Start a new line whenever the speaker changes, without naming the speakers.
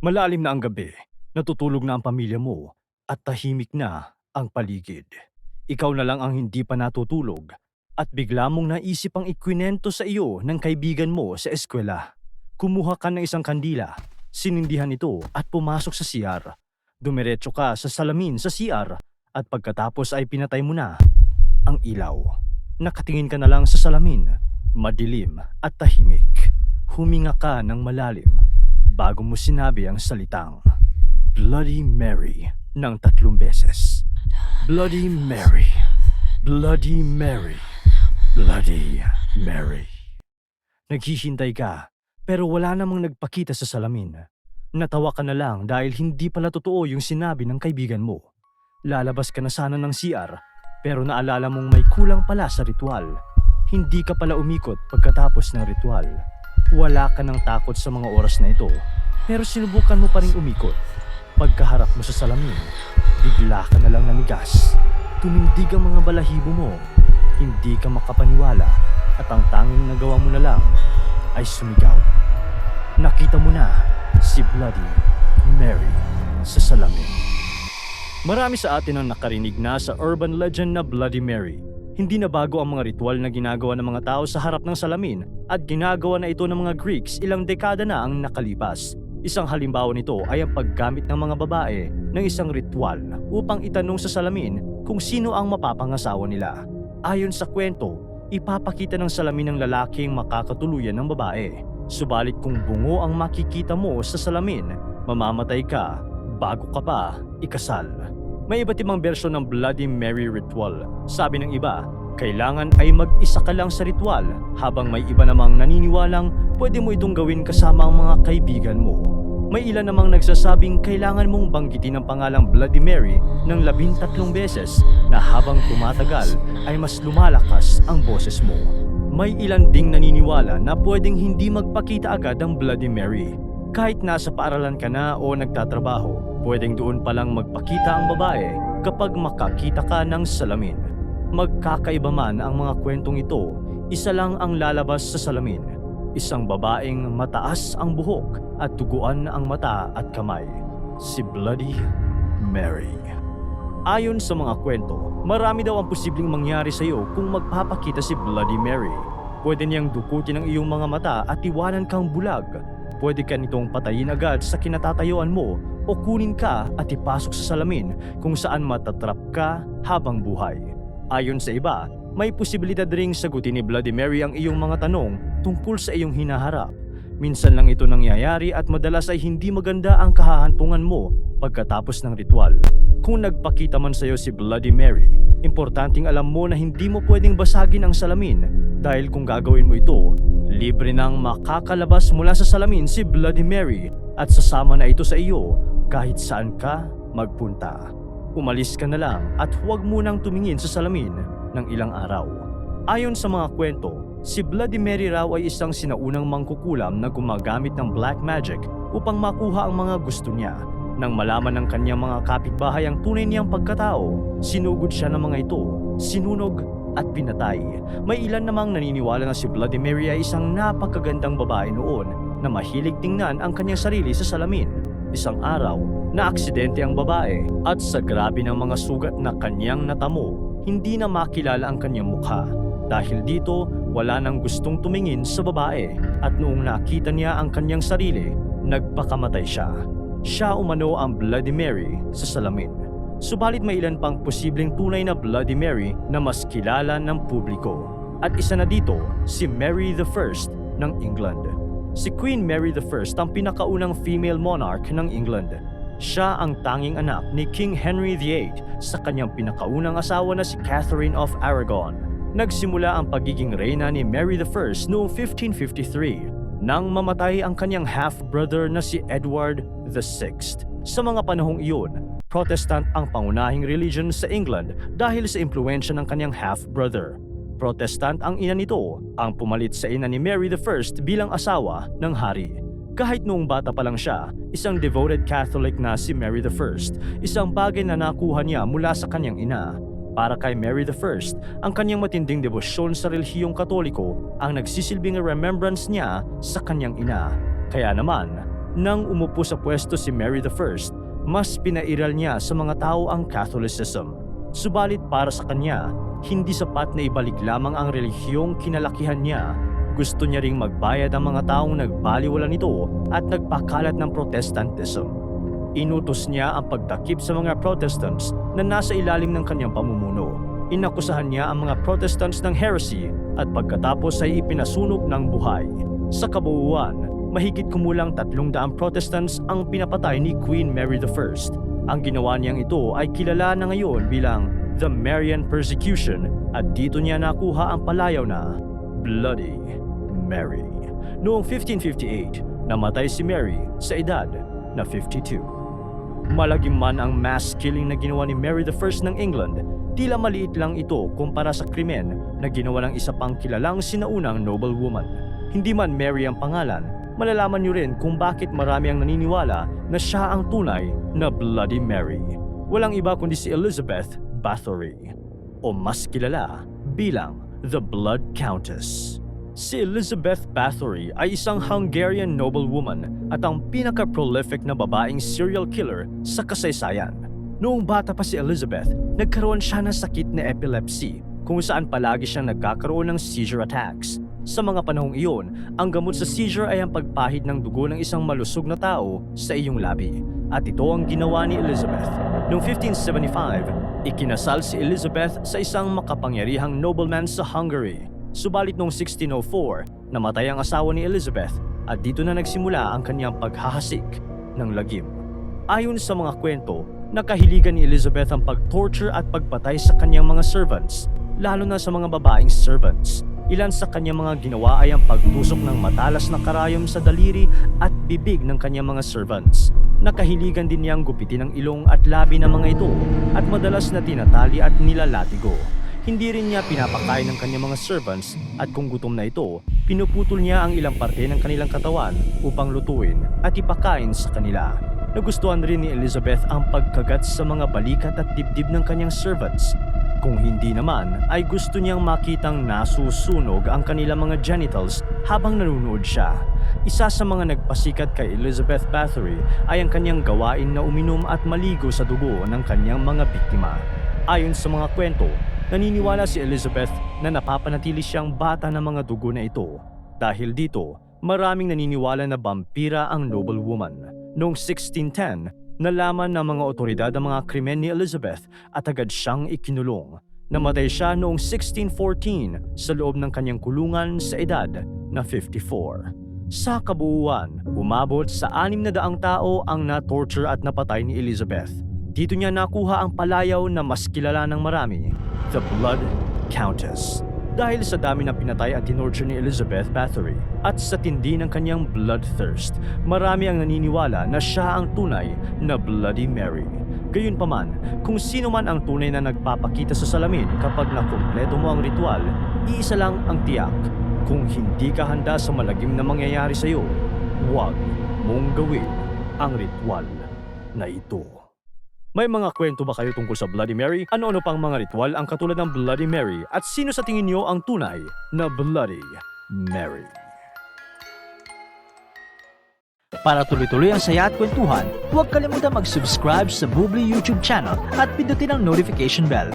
Malalim na ang gabi, natutulog na ang pamilya mo, at tahimik na ang paligid. Ikaw na lang ang hindi pa natutulog, at bigla mong naisip ang ikwinento sa iyo ng kaibigan mo sa eskwela. Kumuha ka ng isang kandila, sinindihan ito at pumasok sa CR. Dumiretso ka sa salamin sa CR at pagkatapos ay pinatay mo na ang ilaw. Nakatingin ka na lang sa salamin, madilim at tahimik. Huminga ka ng malalim bago mo sinabi ang salitang Bloody Mary ng 3 beses. Bloody Mary, Bloody Mary, Bloody Mary. Naghihintay ka pero wala namang nagpakita sa salamin. Natawa ka na lang dahil hindi pala totoo yung sinabi ng kaibigan mo. Lalabas ka na sana ng CR pero naalala mong may kulang pala sa ritual. Hindi ka pala umikot pagkatapos ng ritual. Wala ka ng takot sa mga oras na ito pero sinubukan mo pa rin umikot. Pagkaharap mo sa salamin, bigla ka na lang namigas. Tumindig ang mga balahibo mo. Hindi ka makapaniwala at ang tanging nagawa mo na lang ay sumigaw. Nakita mo na si Bloody Mary sa salamin. Marami sa atin ang nakarinig na sa urban legend na Bloody Mary. Hindi na bago ang mga ritual na ginagawa ng mga tao sa harap ng salamin at ginagawa na ito ng mga Greeks ilang dekada na ang nakalipas. Isang halimbawa nito ay ang paggamit ng mga babae ng isang ritual upang itanong sa salamin kung sino ang mapapangasawa nila. Ayon sa kwento, ipapakita ng salamin ng lalaking makakatuluyan ng babae. Subalit kung bungo ang makikita mo sa salamin, mamamatay ka bago ka pa ikasal. May iba't ibang bersyon ng Bloody Mary ritual. Sabi ng iba, kailangan ay mag-isa ka lang sa ritual, habang may iba namang naniniwalang pwede mo itong gawin kasama ang mga kaibigan mo. May ilan namang nagsasabing kailangan mong banggitin ang pangalang Bloody Mary ng 13 beses na habang tumatagal ay mas lumalakas ang boses mo. May ilan ding naniniwala na pwedeng hindi magpakita agad ang Bloody Mary. Kahit nasa paaralan ka na o nagtatrabaho, pwedeng doon palang magpakita ang babae kapag makakita ka ng salamin. Magkakaiba man ang mga kwentong ito, isa lang ang lalabas sa salamin. Isang babaeng mataas ang buhok at tuguan ang mata at kamay. Si Bloody Mary. Ayon sa mga kwento, marami daw ang posibleng mangyari sa iyo kung magpapakita si Bloody Mary. Pwede niyang dukutin ang iyong mga mata at iwanan kang bulag. Pwede ka nitong patayin agad sa kinatatayuan mo o kunin ka at ipasok sa salamin kung saan matatrap ka habang buhay. Ayon sa iba, may posibilidad ring sagutin ni Bloody Mary ang iyong mga tanong tungkol sa iyong hinaharap. Minsan lang ito nangyayari at madalas ay hindi maganda ang kahahantungan mo pagkatapos ng ritual. Kung nagpakita man sa iyo si Bloody Mary, importanteng alam mo na hindi mo pwedeng basagin ang salamin dahil kung gagawin mo ito, libre nang makakalabas mula sa salamin si Bloody Mary at sasama na ito sa iyo kahit saan ka magpunta. Umalis ka na lang at huwag munang tumingin sa salamin ng ilang araw. Ayon sa mga kwento, si Bloody Mary raw ay isang sinaunang mangkukulam na gumagamit ng black magic upang makuha ang mga gusto niya. Nang malaman ng kanyang mga kapitbahay ang tunay niyang pagkatao, sinugod siya ng mga ito, sinunog at pinatay. May ilan namang naniniwala na si Bloody Mary ay isang napakagandang babae noon na mahilig tingnan ang kanyang sarili sa salamin. Isang araw, naaksidente ang babae at sa grabe ng mga sugat na kanyang natamo, hindi na makilala ang kanyang mukha. Dahil dito, wala nang gustong tumingin sa babae at noong nakita niya ang kanyang sarili, nagpakamatay siya. Siya umano ang Bloody Mary sa salamin. Subalit may ilan pang posibleng tunay na Bloody Mary na mas kilala ng publiko. At isa na dito, si Mary the First ng England. Si Queen Mary the First ang pinakaunang female monarch ng England. Siya ang tanging anak ni King Henry VIII sa kanyang pinakaunang asawa na si Catherine of Aragon. Nagsimula ang pagiging reyna ni Mary the First noong 1553 nang mamatay ang kanyang half-brother na si Edward VI. Sa mga panahong iyon, Protestant ang pangunahing religion sa England dahil sa impluwensya ng kanyang half-brother. Protestant ang ina nito, ang pumalit sa ina ni Mary I bilang asawa ng hari. Kahit noong bata pa lang siya, isang devoted Catholic na si Mary I, isang bagay na nakuha niya mula sa kanyang ina. Para kay Mary I, ang kanyang matinding debosyon sa relihiyong Katoliko ang nagsisilbing remembrance niya sa kanyang ina. Kaya naman, Nang umupo sa pwesto si Mary I, mas pinairal niya sa mga tao ang Catholicism. Subalit para sa kanya, hindi sapat na ibalik lamang ang relihiyong kinalakihan niya. Gusto niya ring magbayad ang mga taong nagbaliwala nito at nagpakalat ng Protestantism. Inutos niya ang pagtakip sa mga Protestants na nasa ilalim ng kanyang pamumuno. Inakusahan niya ang mga Protestants ng heresy at pagkatapos ay ipinasunog ng buhay. Sa kabuuan, mahigit kumulang 300 Protestants ang pinapatay ni Queen Mary I. Ang ginawa niyang ito ay kilala na ngayon bilang The Marian Persecution at dito niya nakuha ang palayaw na Bloody Mary. Noong 1558, namatay si Mary sa edad na 52. Malagim man ang mass killing na ginawa ni Mary I ng England, tila maliit lang ito kumpara sa krimen na ginawa ng isa pang kilalang sinaunang noblewoman. Hindi man Mary ang pangalan, malalaman niyo rin kung bakit marami ang naniniwala na siya ang tunay na Bloody Mary. Walang iba kundi si Elizabeth Bathory, o mas kilala bilang the Blood Countess. Si Elizabeth Bathory ay isang Hungarian noblewoman at ang pinaka-prolific na babaeng serial killer sa kasaysayan. Noong bata pa si Elizabeth, nagkaroon siya ng sakit na epilepsy kung saan palagi siyang nagkakaroon ng seizure attacks. Sa mga panahong iyon, ang gamot sa seizure ay ang pagpahid ng dugo ng isang malusog na tao sa iyong labi. At ito ang ginawa ni Elizabeth. Noong 1575, ikinasal si Elizabeth sa isang makapangyarihang nobleman sa Hungary. Subalit noong 1604, namatay ang asawa ni Elizabeth at dito na nagsimula ang kanyang paghahasik ng lagim. Ayon sa mga kwento, nakahiligan ni Elizabeth ang pag-torture at pagpatay sa kanyang mga servants, lalo na sa mga babaeng servants. Ilan sa kanyang mga ginawa ay ang pagtusok ng matalas na karayom sa daliri at bibig ng kanyang mga servants. Nakahiligan din niyang gupitin ang ilong at labi ng mga ito at madalas na tinatali at nilalatigo. Hindi rin niya pinapakain ng kanyang mga servants at kung gutom na ito, pinuputol niya ang ilang parte ng kanilang katawan upang lutuin at ipakain sa kanila. Nagustuhan rin ni Elizabeth ang pagkagat sa mga balikat at dibdib ng kanyang servants. Kung hindi naman, ay gusto niyang makitang nasusunog ang kanilang mga genitals habang nanunood siya. Isa sa mga nagpasikat kay Elizabeth Bathory ay ang kanyang gawain na uminom at maligo sa dugo ng kanyang mga biktima. Ayon sa mga kwento, naniniwala si Elizabeth na napapanatili siyang bata ng mga dugo na ito. Dahil dito, maraming naniniwala na vampira ang noblewoman. Noong 1610, nalaman ng mga otoridad ang mga krimen ni Elizabeth at agad siyang ikinulong. Namatay siya noong 1614 sa loob ng kanyang kulungan sa edad na 54. Sa kabuuan, umabot sa 600 tao ang na-torture at napatay ni Elizabeth. Dito niya nakuha ang palayaw na mas kilala ng marami, the Blood Countess. Dahil sa dami ng pinatay at tinorture ni Elizabeth Bathory at sa tindi ng kanyang bloodthirst, marami ang naniniwala na siya ang tunay na Bloody Mary. Gayunpaman, kung sino man ang tunay na nagpapakita sa salamin kapag nakumpleto mo ang ritual, iisa lang ang tiyak. Kung hindi ka handa sa malagim na mangyayari sa iyo, huwag mong gawin ang ritual na ito. May mga kwento ba kayo tungkol sa Bloody Mary? Ano-ano pang mga ritual ang katulad ng Bloody Mary? At sino sa tingin niyo ang tunay na Bloody Mary?
Para tuloy-tuloy ang saya at kwentuhan, huwag kalimutan mag-subscribe sa Bubbly YouTube channel at pindutin ang notification bell.